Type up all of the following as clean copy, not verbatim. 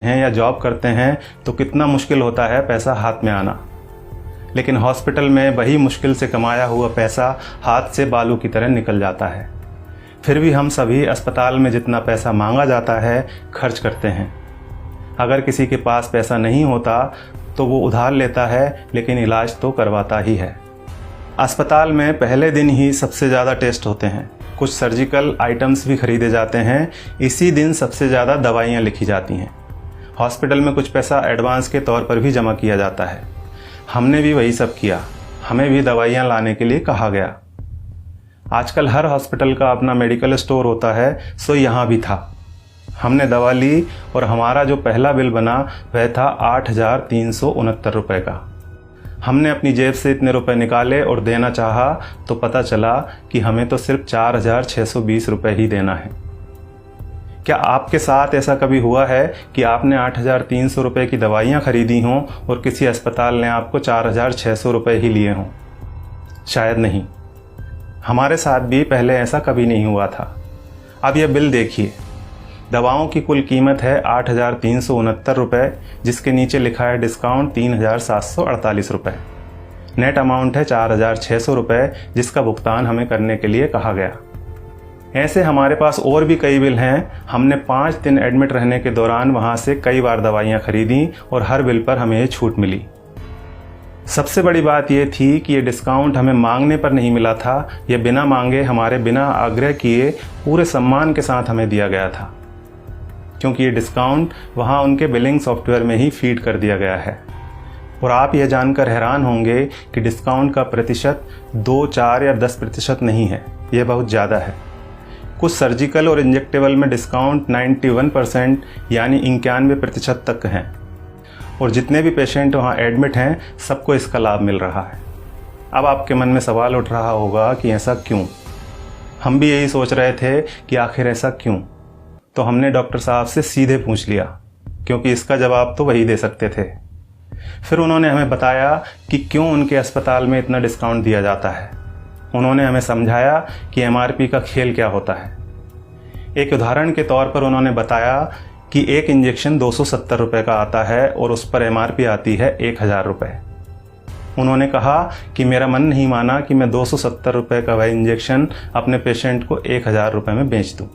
हैं या जॉब करते हैं तो कितना मुश्किल होता है पैसा हाथ में आना, लेकिन हॉस्पिटल में वही मुश्किल से कमाया हुआ पैसा हाथ से बालू की तरह निकल जाता है। फिर भी हम सभी अस्पताल में जितना पैसा मांगा जाता है खर्च करते हैं। अगर किसी के पास पैसा नहीं होता तो वो उधार लेता है, लेकिन इलाज तो करवाता ही है। अस्पताल में पहले दिन ही सबसे ज़्यादा टेस्ट होते हैं, कुछ सर्जिकल आइटम्स भी खरीदे जाते हैं, इसी दिन सबसे ज़्यादा दवाइयाँ लिखी जाती हैं। हॉस्पिटल में कुछ पैसा एडवांस के तौर पर भी जमा किया जाता है। हमने भी वही सब किया, हमें भी दवाइयाँ लाने के लिए कहा गया। आजकल हर हॉस्पिटल का अपना मेडिकल स्टोर होता है, सो यहाँ भी था। हमने दवा ली और हमारा जो पहला बिल बना वह था 8,369 रुपये का। हमने अपनी जेब से इतने रुपए निकाले और देना चाहा तो पता चला कि हमें तो सिर्फ 4,620 रुपये ही देना है। क्या आपके साथ ऐसा कभी हुआ है कि आपने 8,300 रुपये की दवाइयाँ खरीदी हों और किसी अस्पताल ने आपको 4,600 रुपये ही लिए हों? शायद नहीं। हमारे साथ भी पहले ऐसा कभी नहीं हुआ था। अब यह बिल देखिए, दवाओं की कुल कीमत है 8,369 रुपये, जिसके नीचे लिखा है डिस्काउंट 3,748 रुपये। नेट अमाउंट है 4,600 रुपये, जिसका भुगतान हमें करने के लिए कहा गया। ऐसे हमारे पास और भी कई बिल हैं। हमने 5 दिन एडमिट रहने के दौरान वहाँ से कई बार दवाइयाँ खरीदी और हर बिल पर हमें ये छूट मिली। सबसे बड़ी बात यह थी कि ये डिस्काउंट हमें मांगने पर नहीं मिला था, ये बिना मांगे हमारे बिना आग्रह किए पूरे सम्मान के साथ हमें दिया गया था, क्योंकि ये डिस्काउंट वहाँ उनके बिलिंग सॉफ्टवेयर में ही फीड कर दिया गया है। और आप यह जानकर हैरान होंगे कि डिस्काउंट का प्रतिशत 2, 4 या 10% नहीं है, यह बहुत ज़्यादा है। कुछ सर्जिकल और इंजेक्टेबल में डिस्काउंट 91% यानी 91% तक हैं, और जितने भी पेशेंट वहाँ एडमिट हैं सबको इसका लाभ मिल रहा है। अब आपके मन में सवाल उठ रहा होगा कि ऐसा क्यों? हम भी यही सोच रहे थे कि आखिर ऐसा क्यों। तो हमने डॉक्टर साहब से सीधे पूछ लिया, क्योंकि इसका जवाब तो वही दे सकते थे। फिर उन्होंने हमें बताया कि क्यों उनके अस्पताल में इतना डिस्काउंट दिया जाता है। उन्होंने हमें समझाया कि MRP का खेल क्या होता है। एक उदाहरण के तौर पर उन्होंने बताया कि एक इंजेक्शन 270 रुपये का आता है और उस पर MRP आती है 1,000 रुपये। उन्होंने कहा कि मेरा मन नहीं माना कि मैं 270 रुपये का वह इंजेक्शन अपने पेशेंट को 1,000 रुपये में बेच दूँ।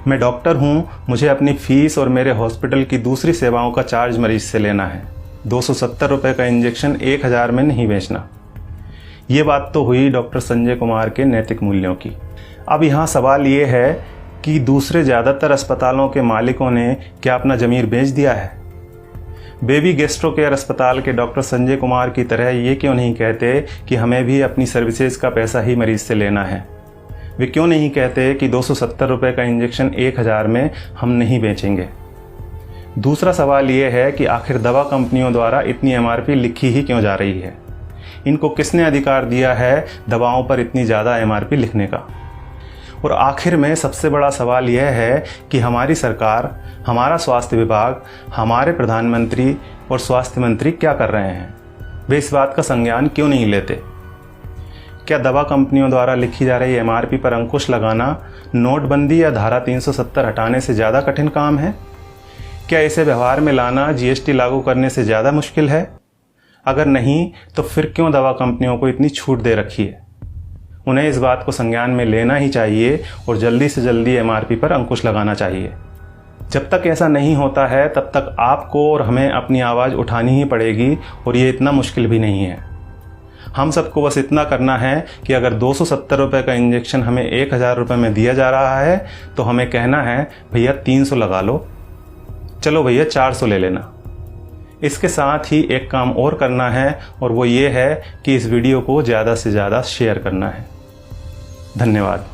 मैं डॉक्टर हूँ, मुझे अपनी फ़ीस और मेरे हॉस्पिटल की दूसरी सेवाओं का चार्ज मरीज से लेना है। 270 रुपये का इंजेक्शन 1,000 में नहीं बेचना। ये बात तो हुई डॉक्टर संजय कुमार के नैतिक मूल्यों की। अब यहाँ सवाल ये है कि दूसरे ज़्यादातर अस्पतालों के मालिकों ने क्या अपना ज़मीर बेच दिया है? बेबी गैस्ट्रो केयर अस्पताल के डॉक्टर संजय कुमार की तरह ये क्यों नहीं कहते कि हमें भी अपनी सर्विसेज का पैसा ही मरीज से लेना है? वे क्यों नहीं कहते कि 270 रुपये का इंजेक्शन 1,000 में हम नहीं बेचेंगे? दूसरा सवाल ये है कि आखिर दवा कंपनियों द्वारा इतनी MRP लिखी ही क्यों जा रही है? इनको किसने अधिकार दिया है दवाओं पर इतनी ज़्यादा MRP लिखने का? और आखिर में सबसे बड़ा सवाल यह है कि हमारी सरकार, हमारा स्वास्थ्य विभाग, हमारे प्रधानमंत्री और स्वास्थ्य मंत्री क्या कर रहे हैं? वे इस बात का संज्ञान क्यों नहीं लेते? क्या दवा कंपनियों द्वारा लिखी जा रही MRP पर अंकुश लगाना नोटबंदी या धारा 370 हटाने से ज़्यादा कठिन काम है? क्या इसे व्यवहार में लाना GST लागू करने से ज़्यादा मुश्किल है? अगर नहीं तो फिर क्यों दवा कंपनियों को इतनी छूट दे रखी है? उन्हें इस बात को संज्ञान में लेना ही चाहिए और जल्दी से जल्दी MRP पर अंकुश लगाना चाहिए। जब तक ऐसा नहीं होता है तब तक आपको और हमें अपनी आवाज़ उठानी ही पड़ेगी, और ये इतना मुश्किल भी नहीं है। हम सबको बस इतना करना है कि अगर 270 रुपये का इंजेक्शन हमें 1,000 रुपये में दिया जा रहा है तो हमें कहना है भैया 300 लगा लो, चलो भैया 400 ले लेना। इसके साथ ही एक काम और करना है, और वो ये है कि इस वीडियो को ज़्यादा से ज़्यादा शेयर करना है। धन्यवाद।